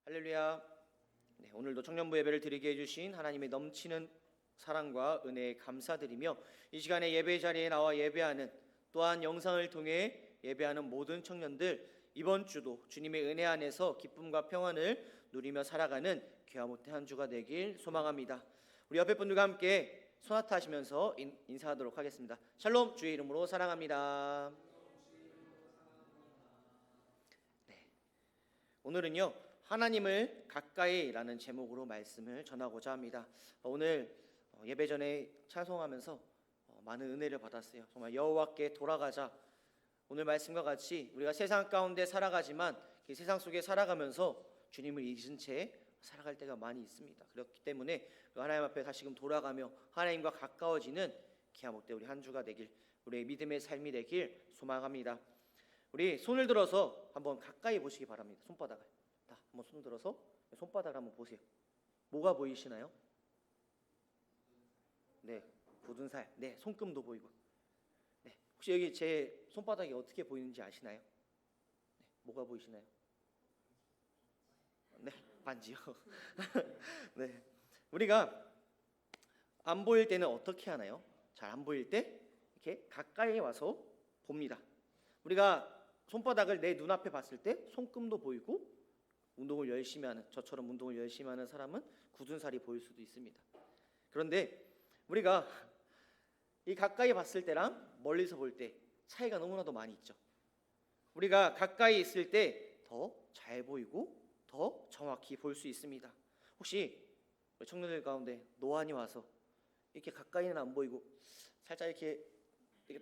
할렐루야. 네, 오늘도 청년부 예배를 드리게 해주신 하나님의 넘치는 사랑과 은혜에 감사드리며 이 시간에 예배 자리에 나와 예배하는, 또한 영상을 통해 예배하는 모든 청년들, 이번 주도 주님의 은혜 안에서 기쁨과 평안을 누리며 살아가는 귀화 못해 한 주가 되길 소망합니다. 우리 옆에 분들과 함께 소나타 하시면서 인사하도록 하겠습니다. 샬롬, 주의 이름으로 사랑합니다. 네, 오늘은요 하나님을 가까이라는 제목으로 말씀을 전하고자 합니다. 오늘 예배 전에 찬송하면서 많은 은혜를 받았어요. 정말 여호와께 돌아가자. 오늘 말씀과 같이 우리가 세상 가운데 살아가지만 그 세상 속에 살아가면서 주님을 잊은 채 살아갈 때가 많이 있습니다. 그렇기 때문에 하나님 앞에 다시금 돌아가며 하나님과 가까워지는 기아 못돼 우리 한 주가 되길, 우리의 믿음의 삶이 되길 소망합니다. 우리 손을 들어서 한번 가까이 보시기 바랍니다. 손바닥을 한번 손 들어서 손바닥을 한번 보세요. 뭐가 보이시나요? 네, 굳은 살. 네, 손금도 보이고. 네, 혹시 여기 제 손바닥이 어떻게 보이는지 아시나요? 네, 뭐가 보이시나요? 네, 반지요. 네, 우리가 안 보일 때는 어떻게 하나요? 잘 안 보일 때 이렇게 가까이 와서 봅니다. 우리가 손바닥을 내 눈앞에 봤을 때 손금도 보이고, 운동을 열심히 하는, 저처럼 운동을 열심히 하는 사람은 굳은 살이 보일 수도 있습니다. 그런데 우리가 이 가까이 봤을 때랑 멀리서 볼 때 차이가 너무나도 많이 있죠. 우리가 가까이 있을 때 더 잘 보이고 더 정확히 볼 수 있습니다. 혹시 청년들 가운데 노안이 와서 이렇게 가까이는 안 보이고 살짝 이렇게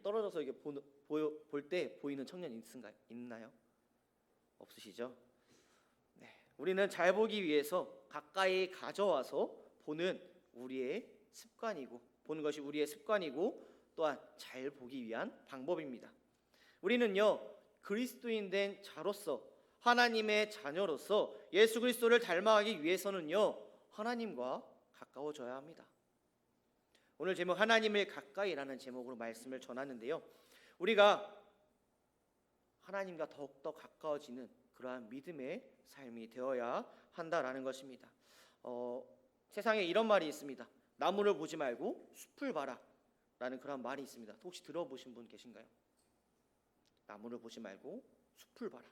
떨어져서 이렇게 볼 때 보이는 청년 있나요? 없으시죠? 네, 우리는 잘 보기 위해서 가까이 가져와서 보는 우리의 습관이고, 보는 것이 우리의 습관이고, 또한 잘 보기 위한 방법입니다. 우리는요 그리스도인 된 자로서, 하나님의 자녀로서 예수 그리스도를 닮아가기 위해서는요 하나님과 가까워져야 합니다. 오늘 제목 하나님을 가까이라는 제목으로 말씀을 전하는데요, 우리가 하나님과 더욱더 가까워지는 그러한 믿음의 삶이 되어야 한다라는 것입니다. 세상에 이런 말이 있습니다. 나무를 보지 말고 숲을 봐라 라는 그런 말이 있습니다. 혹시 들어보신 분 계신가요? 나무를 보지 말고 숲을 봐라.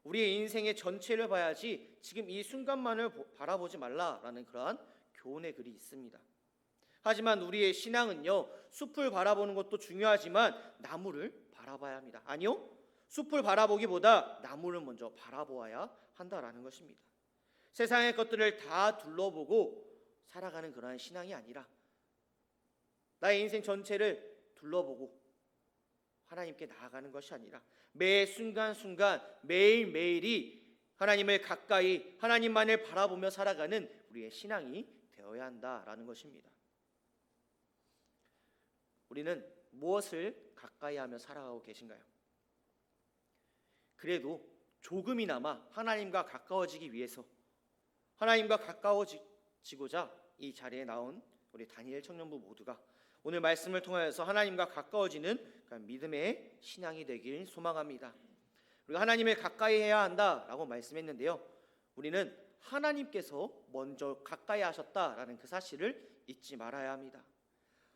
우리의 인생의 전체를 봐야지 지금 이 순간만을 바라보지 말라라는 그러한 교훈의 글이 있습니다. 하지만 우리의 신앙은요 숲을 바라보는 것도 중요하지만 나무를 바라봐야 합니다. 아니요, 숲을 바라보기보다 나무를 먼저 바라보아야 한다라는 것입니다. 세상의 것들을 다 둘러보고 살아가는 그러한 신앙이 아니라 나의 인생 전체를 둘러보고 하나님께 나아가는 것이 아니라 매 순간순간 매일매일이 하나님을 가까이, 하나님만을 바라보며 살아가는 우리의 신앙이 되어야 한다라는 것입니다. 우리는 무엇을 가까이 하며 살아가고 계신가요? 그래도 조금이나마 하나님과 가까워지기 위해서, 하나님과 가까워지고자 이 자리에 나온 우리 다니엘 청년부 모두가 오늘 말씀을 통하여서 하나님과 가까워지는 믿음의 신앙이 되길 소망합니다. 우리가 하나님을 가까이 해야 한다라고 말씀했는데요, 우리는 하나님께서 먼저 가까이 하셨다라는 그 사실을 잊지 말아야 합니다.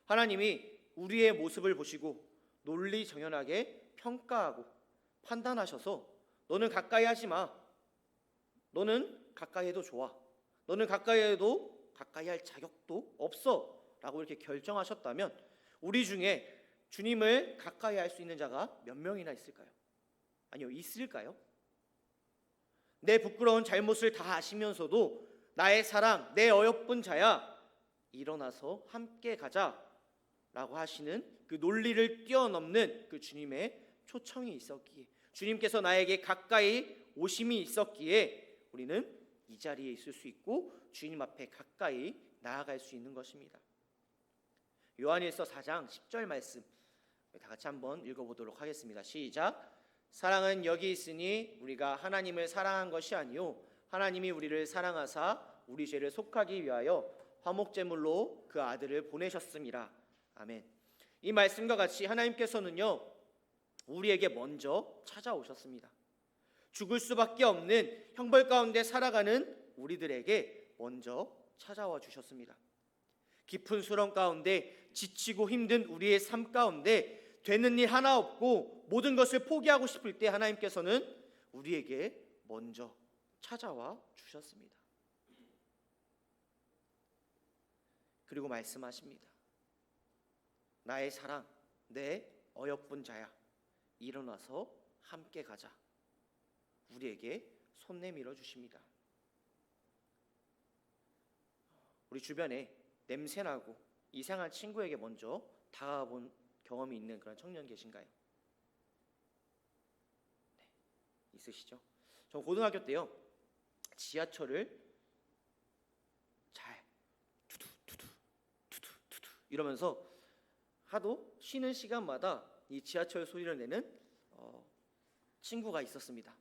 하나님이 우리의 모습을 보시고 논리정연하게 평가하고 판단하셔서 너는 가까이 하지 마, 너는 가까이 해도 좋아, 너는 가까이 해도 가까이 할 자격도 없어 라고 이렇게 결정하셨다면 우리 중에 주님을 가까이 할 수 있는 자가 몇 명이나 있을까요? 아니요, 있을까요? 내 부끄러운 잘못을 다 아시면서도 나의 사랑, 내 어여쁜 자야, 일어나서 함께 가자 라고 하시는 그 논리를 뛰어넘는 그 주님의 초청이 있었기에, 주님께서 나에게 가까이 오심이 있었기에 우리는 이 자리에 있을 수 있고 주님 앞에 가까이 나아갈 수 있는 것입니다. 요한일서 4장 10절 말씀 다 같이 한번 읽어보도록 하겠습니다. 시작. 사랑은 여기 있으니 우리가 하나님을 사랑한 것이 아니요 하나님이 우리를 사랑하사 우리 죄를 속하기 위하여 화목제물로 그 아들을 보내셨음이라. 아멘. 이 말씀과 같이 하나님께서는요 우리에게 먼저 찾아오셨습니다. 죽을 수밖에 없는 형벌 가운데 살아가는 우리들에게 먼저 찾아와 주셨습니다. 깊은 수렁 가운데 지치고 힘든 우리의 삶 가운데 되는 일 하나 없고 모든 것을 포기하고 싶을 때 하나님께서는 우리에게 먼저 찾아와 주셨습니다. 그리고 말씀하십니다. 나의 사랑, 내 어여쁜 자야, 일어나서 함께 가자. 우리에게 손 내밀어 주십니다. 우리 주변에 냄새나고 이상한 친구에게 먼저 다가본 경험이 있는 그런 청년 계신가요? 네, 있으시죠? 저 고등학교 때요, 지하철을 잘 투두 이러면서 하도 쉬는 시간마다 이 지하철 소리를 내는 친구가 있었습니다.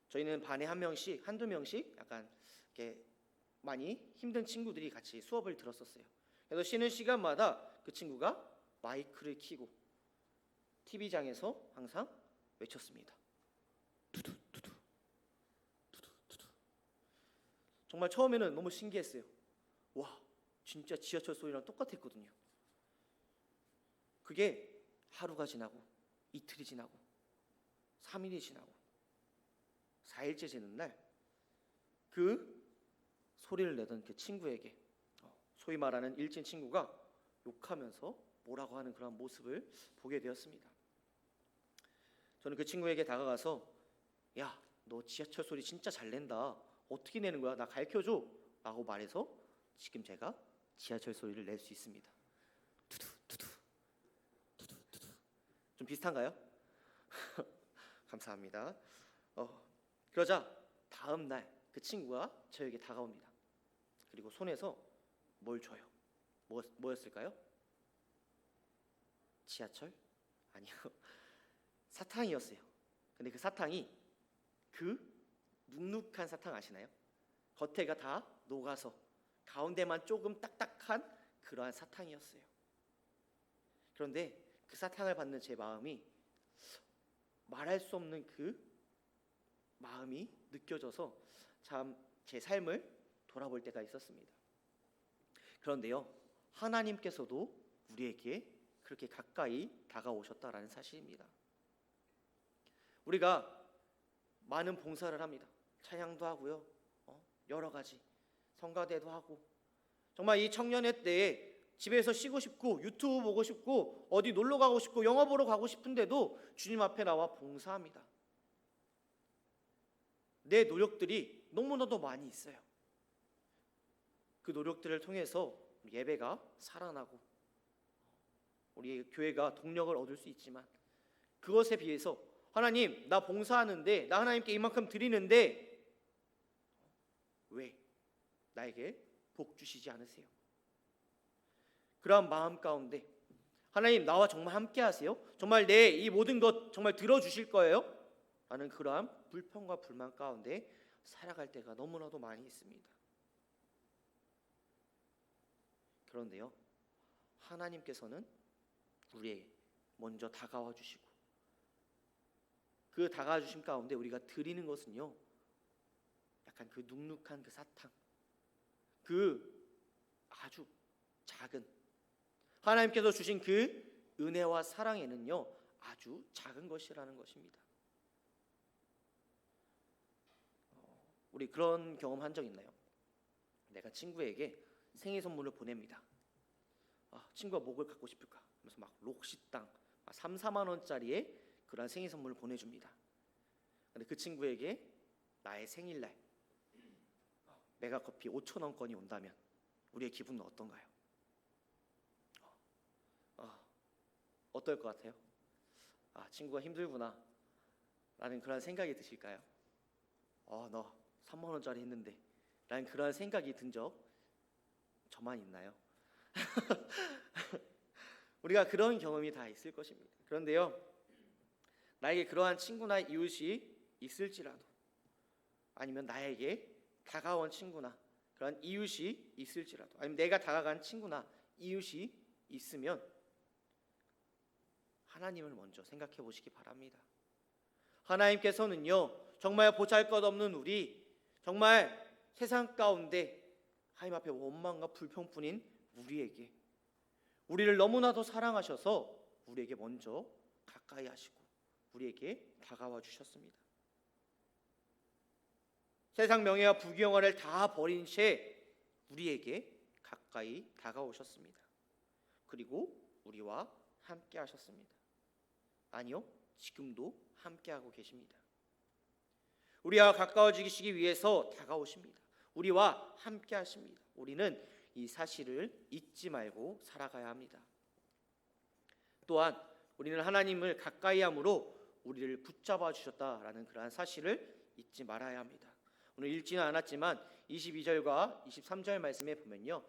저희는 반에 한 명씩, 한두 명씩 약간 이렇게 많이 힘든 친구들이 같이 수업을 들었었어요. 그래서 쉬는 시간마다 그 친구가 마이크를 켜고 TV장에서 항상 외쳤습니다. 두두 두두 두두 두두. 정말 처음에는 너무 신기했어요. 와, 진짜 지하철 소리랑 똑같았거든요. 그게 하루가 지나고 이틀이 지나고 3일이 지나고 4일째 지는 날 그 소리를 내던 그 친구에게 소위 말하는 일진 친구가 욕하면서 뭐라고 하는 그런 모습을 보게 되었습니다. 저는 그 친구에게 다가가서 야, 너 지하철 소리 진짜 잘 낸다. 어떻게 내는 거야? 나 가르쳐줘. 라고 말해서 지금 제가 지하철 소리를 낼 수 있습니다. 두두 두두 두두 두두. 좀 비슷한가요? 감사합니다. 그러자 다음 날 그 친구가 저에게 다가옵니다. 그리고 손에서 뭘 줘요? 뭐였을까요? 지하철? 아니요. 사탕이었어요. 근데 그 사탕이 그 눅눅한 사탕 아시나요? 겉에가 다 녹아서 가운데만 조금 딱딱한 그러한 사탕이었어요. 그런데 그 사탕을 받는 제 마음이 말할 수 없는 그 마음이 느껴져서 참 제 삶을 돌아볼 때가 있었습니다. 그런데요, 하나님께서도 우리에게 그렇게 가까이 다가오셨다라는 사실입니다. 우리가 많은 봉사를 합니다. 찬양도 하고요, 여러 가지 성가대도 하고, 정말 이 청년의 때에 집에서 쉬고 싶고 유튜브 보고 싶고 어디 놀러 가고 싶고 영화 보러 가고 싶은데도 주님 앞에 나와 봉사합니다. 내 노력들이 너무나도 많이 있어요. 그 노력들을 통해서 예배가 살아나고 우리 교회가 동력을 얻을 수 있지만 그것에 비해서 하나님, 나 봉사하는데, 나 하나님께 이만큼 드리는데 왜 나에게 복 주시지 않으세요? 그러한 마음 가운데 하나님, 나와 정말 함께 하세요? 정말 내 이 모든 것 정말 들어주실 거예요? 라는 그러한 불평과 불만 가운데 살아갈 때가 너무나도 많이 있습니다. 그런데요, 하나님께서는 우리에게 먼저 다가와 주시고 그 다가와 주심 가운데 우리가 드리는 것은요, 약간 그 눅눅한 그 사탕, 그 아주 작은 하나님께서 주신 그 은혜와 사랑에는요 아주 작은 것이라는 것입니다. 우리 그런 경험 한 적 있나요? 내가 친구에게 생일 선물을 보냅니다. 친구가 뭘 갖고 싶을까? 그래서 막 록시땅 3, 4만 원짜리의 그런 생일 선물을 보내줍니다. 근데 그 친구에게 나의 생일날 메가커피 5,000원권이 온다면 우리의 기분은 어떤가요? 어떨 것 같아요? 친구가 힘들구나 라는 그런 생각이 드실까요? 너 3만 원짜리 했는데 라는 그런 생각이 든 적 저만 있나요? 우리가 그런 경험이 다 있을 것입니다. 그런데요, 나에게 그러한 친구나 이웃이 있을지라도, 아니면 나에게 다가온 친구나 그런 이웃이 있을지라도, 아니면 내가 다가간 친구나 이웃이 있으면 하나님을 먼저 생각해 보시기 바랍니다. 하나님께서는요 정말 보잘것없는 우리, 정말 세상 가운데 하나님 앞에 원망과 불평뿐인 우리에게, 우리를 너무나도 사랑하셔서 우리에게 먼저 가까이 하시고 우리에게 다가와 주셨습니다. 세상 명예와 부귀영화를 다 버린 채 우리에게 가까이 다가오셨습니다. 그리고 우리와 함께 하셨습니다. 아니요, 지금도 함께하고 계십니다. 우리와 가까워지시기 위해서 다가오십니다. 우리와 함께 하십니다. 우리는 이 사실을 잊지 말고 살아가야 합니다. 또한 우리는 하나님을 가까이 함으로 우리를 붙잡아 주셨다라는 그러한 사실을 잊지 말아야 합니다. 오늘 읽지는 않았지만 22절과 23절 말씀에 보면요,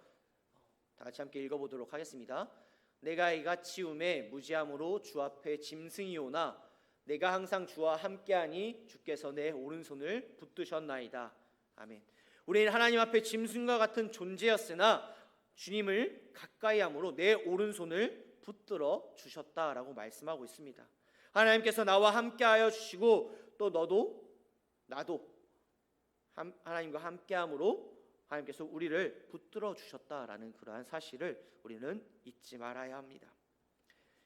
다 같이 함께 읽어보도록 하겠습니다. 내가 이같이 음에 무지함으로 주 앞에 짐승이오나 내가 항상 주와 함께하니 주께서 내 오른손을 붙드셨나이다. 아멘. 우리는 하나님 앞에 짐승과 같은 존재였으나 주님을 가까이 함으로 내 오른손을 붙들어 주셨다라고 말씀하고 있습니다. 하나님께서 나와 함께하여 주시고 또 너도 나도 하나님과 함께함으로 하나님께서 우리를 붙들어 주셨다라는 그러한 사실을 우리는 잊지 말아야 합니다.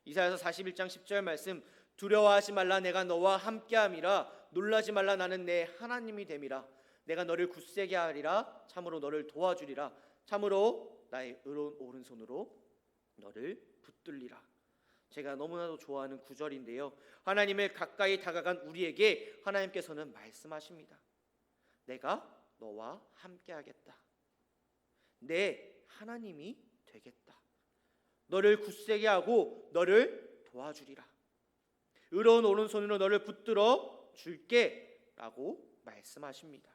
이사야서 41장 10절 말씀, 두려워하지 말라 내가 너와 함께함이라 놀라지 말라 나는 내 하나님이 됨이라 내가 너를 굳세게 하리라 참으로 너를 도와주리라 참으로 나의 의로운 오른손으로 너를 붙들리라. 제가 너무나도 좋아하는 구절인데요, 하나님을 가까이 다가간 우리에게 하나님께서는 말씀하십니다. 내가 너와 함께하겠다. 내 하나님이 되겠다. 너를 굳세게 하고 너를 도와주리라. 의로운 오른손으로 너를 붙들어 줄게 라고 말씀하십니다.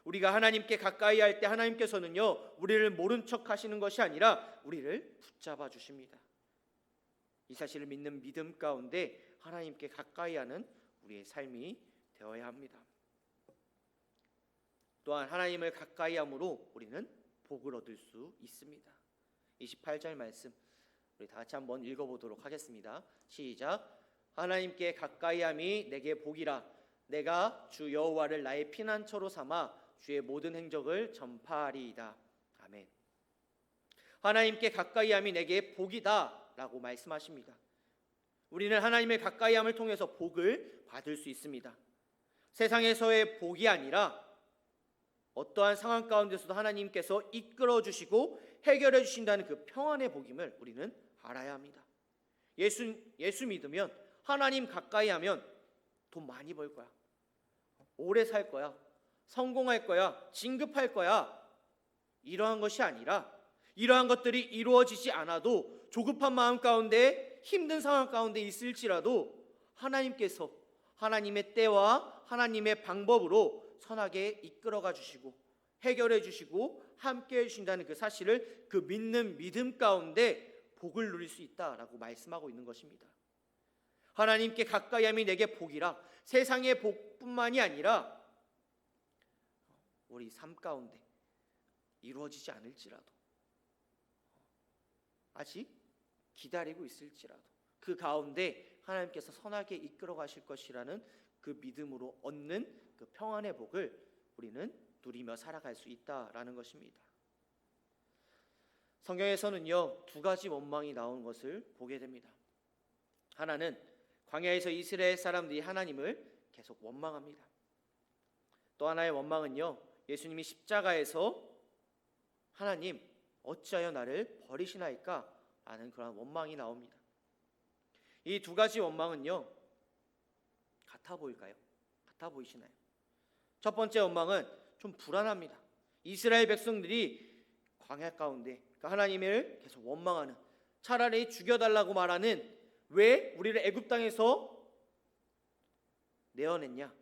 우리가 하나님께 가까이 할 때 하나님께서는요, 우리를 모른 척 하시는 것이 아니라 우리를 붙잡아 주십니다. 이 사실을 믿는 믿음 가운데 하나님께 가까이 하는 우리의 삶이 되어야 합니다. 또한 하나님을 가까이 함으로 우리는 복을 얻을 수 있습니다. 28절 말씀 우리 다 같이 한번 읽어보도록 하겠습니다. 시작. 하나님께 가까이 함이 내게 복이라 내가 주 여호와를 나의 피난처로 삼아 주의 모든 행적을 전파하리이다. 아멘. 하나님께 가까이 함이 내게 복이다 라고 말씀하십니다. 우리는 하나님의 가까이 함을 통해서 복을 받을 수 있습니다. 세상에서의 복이 아니라 어떠한 상황 가운데서도 하나님께서 이끌어 주시고 해결해 주신다는 그 평안의 복임을 우리는 알아야 합니다. 예수 믿으면, 하나님 가까이 하면 돈 많이 벌 거야, 오래 살 거야, 성공할 거야, 진급할 거야, 이러한 것이 아니라 이러한 것들이 이루어지지 않아도 조급한 마음 가운데 힘든 상황 가운데 있을지라도 하나님께서 하나님의 때와 하나님의 방법으로 선하게 이끌어가 주시고 해결해 주시고 함께 해 주신다는 그 사실을 그 믿는 믿음 가운데 복을 누릴 수 있다라고 말씀하고 있는 것입니다. 하나님께 가까이 함이 내게 복이라 세상의 복뿐만이 아니라 우리 삶 가운데 이루어지지 않을지라도 아직 기다리고 있을지라도 그 가운데 하나님께서 선하게 이끌어 가실 것이라는 그 믿음으로 얻는 그 평안의 복을 우리는 누리며 살아갈 수 있다라는 것입니다. 성경에서는요, 두 가지 원망이 나온 것을 보게 됩니다. 하나는 광야에서 이스라엘 사람들이 하나님을 계속 원망합니다. 또 하나의 원망은요, 예수님이 십자가에서 하나님 어찌하여 나를 버리시나이까 라는 그런 원망이 나옵니다. 이 두 가지 원망은요, 같아 보일까요? 같아 보이시나요? 첫 번째 원망은 좀 불안합니다. 이스라엘 백성들이 광야 가운데 하나님을 계속 원망하는, 차라리 죽여달라고 말하는, 왜 우리를 애굽 땅에서 내어냈냐,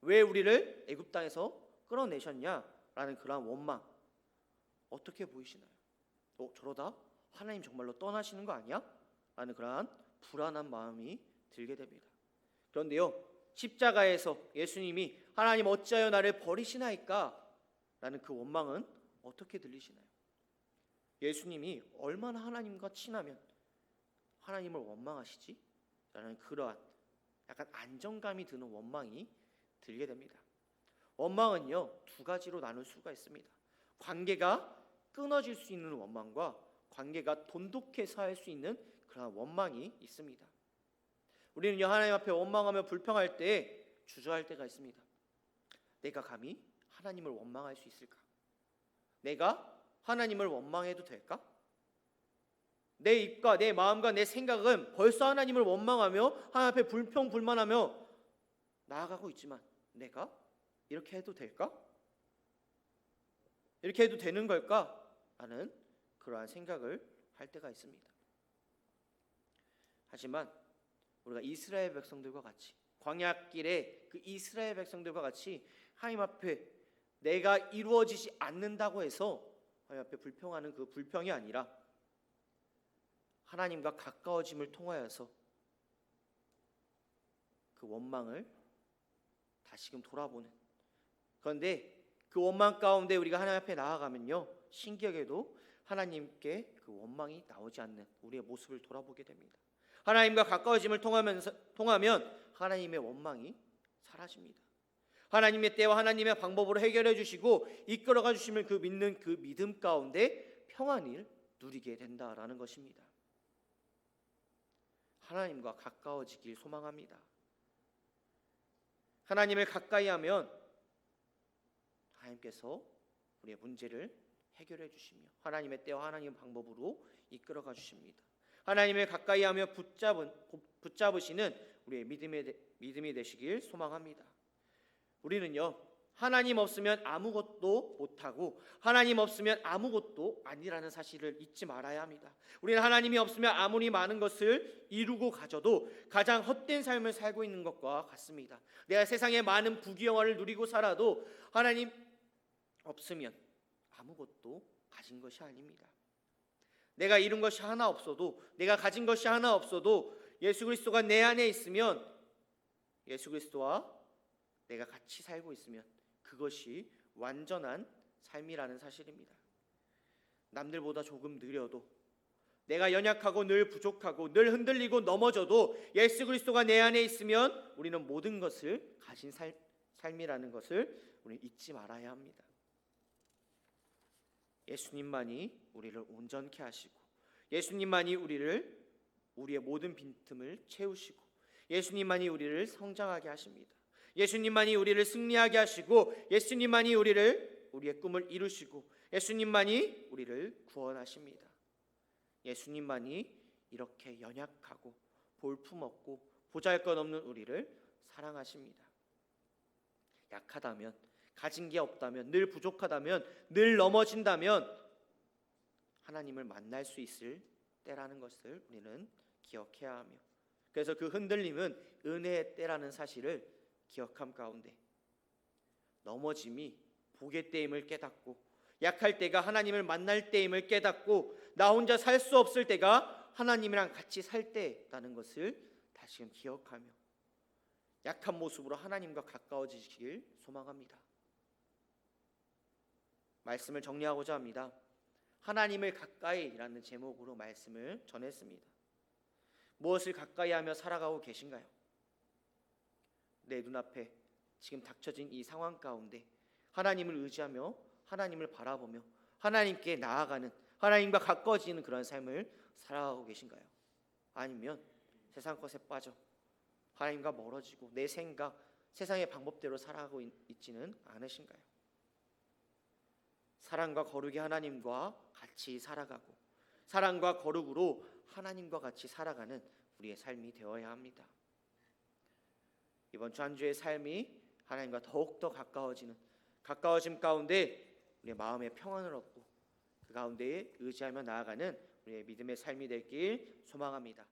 왜 우리를 애굽 땅에서 끌어내셨냐라는 그러한 원망, 어떻게 보이시나요? 저러다 하나님 정말로 떠나시는 거 아니야? 라는 그러한 불안한 마음이 들게 됩니다. 그런데요, 십자가에서 예수님이 하나님 어찌하여 나를 버리시나이까? 라는 그 원망은 어떻게 들리시나요? 예수님이 얼마나 하나님과 친하면 하나님을 원망하시지? 라는 그러한 약간 안정감이 드는 원망이 들게 됩니다. 원망은요, 두 가지로 나눌 수가 있습니다. 관계가 끊어질 수 있는 원망과 관계가 돈독해서 할 수 있는 그런 원망이 있습니다. 우리는요, 하나님 앞에 원망하며 불평할 때 주저할 때가 있습니다. 내가 감히 하나님을 원망할 수 있을까? 내가 하나님을 원망해도 될까? 내 입과 내 마음과 내 생각은 벌써 하나님을 원망하며 하나님 앞에 불평불만하며 나아가고 있지만 내가 이렇게 해도 될까? 이렇게 해도 되는 걸까? 라는 그러한 생각을 할 때가 있습니다. 하지만 우리가 이스라엘 백성들과 같이 광야길에 그 이스라엘 백성들과 같이 하나님 앞에 내가 이루어지지 않는다고 해서 하나님 앞에 불평하는 그 불평이 아니라 하나님과 가까워짐을 통하여서 그 원망을 다시금 돌아보는, 그런데 그 원망 가운데 우리가 하나님 앞에 나아가면요, 신기하게도 하나님께 그 원망이 나오지 않는 우리의 모습을 돌아보게 됩니다. 하나님과 가까워짐을 통하면 하나님의 원망이 사라집니다. 하나님의 때와 하나님의 방법으로 해결해 주시고 이끌어가 주심을 그 믿는 그 믿음 가운데 평안을 누리게 된다라는 것입니다. 하나님과 가까워지길 소망합니다. 하나님을 가까이 하면 하나님께서 우리의 문제를 해결해 주시며 하나님의 때와 하나님의 방법으로 이끌어가 주십니다. 하나님을 가까이 하며 붙잡으시는 우리의 믿음이 되시길 소망합니다. 우리는요, 하나님 없으면 아무것도 못하고 하나님 없으면 아무것도 아니라는 사실을 잊지 말아야 합니다. 우리는 하나님이 없으면 아무리 많은 것을 이루고 가져도 가장 헛된 삶을 살고 있는 것과 같습니다. 내가 세상의 많은 부귀영화를 누리고 살아도 하나님 없으면 아무것도 가진 것이 아닙니다. 내가 이룬 것이 하나 없어도, 내가 가진 것이 하나 없어도 예수 그리스도가 내 안에 있으면, 예수 그리스도와 내가 같이 살고 있으면 그것이 완전한 삶이라는 사실입니다. 남들보다 조금 느려도, 내가 연약하고 늘 부족하고 늘 흔들리고 넘어져도 예수 그리스도가 내 안에 있으면 우리는 모든 것을 가진 삶이라는 것을 우리는 잊지 말아야 합니다. 예수님만이 우리를 온전케 하시고, 예수님만이 우리의 모든 빈틈을 채우시고, 예수님만이 우리를 성장하게 하십니다. 예수님만이 우리를 승리하게 하시고, 예수님만이 우리의 꿈을 이루시고, 예수님만이 우리를 구원하십니다. 예수님만이 이렇게 연약하고 볼품없고 보잘것없는 우리를 사랑하십니다. 약하다면, 가진 게 없다면, 늘 부족하다면, 늘 넘어진다면 하나님을 만날 수 있을 때라는 것을 우리는 기억해야 하며, 그래서 그 흔들림은 은혜의 때라는 사실을 기억함 가운데 넘어짐이 복의 때임을 깨닫고, 약할 때가 하나님을 만날 때임을 깨닫고, 나 혼자 살 수 없을 때가 하나님이랑 같이 살 때라는 것을 다시금 기억하며 약한 모습으로 하나님과 가까워지시길 소망합니다. 말씀을 정리하고자 합니다. 하나님을 가까이라는 제목으로 말씀을 전했습니다. 무엇을 가까이 하며 살아가고 계신가요? 내 눈앞에 지금 닥쳐진 이 상황 가운데 하나님을 의지하며 하나님을 바라보며 하나님께 나아가는, 하나님과 가까워지는 그런 삶을 살아가고 계신가요? 아니면 세상 것에 빠져 하나님과 멀어지고 내 생각, 세상의 방법대로 살아가고 있지는 않으신가요? 사랑과 거룩의 하나님과 같이 살아가고 사랑과 거룩으로 하나님과 같이 살아가는 우리의 삶이 되어야 합니다. 이번 주 한 주의 삶이 하나님과 더욱더 가까워짐 가운데 우리의 마음의 평안을 얻고 그 가운데에 의지하며 나아가는 우리의 믿음의 삶이 되길 소망합니다.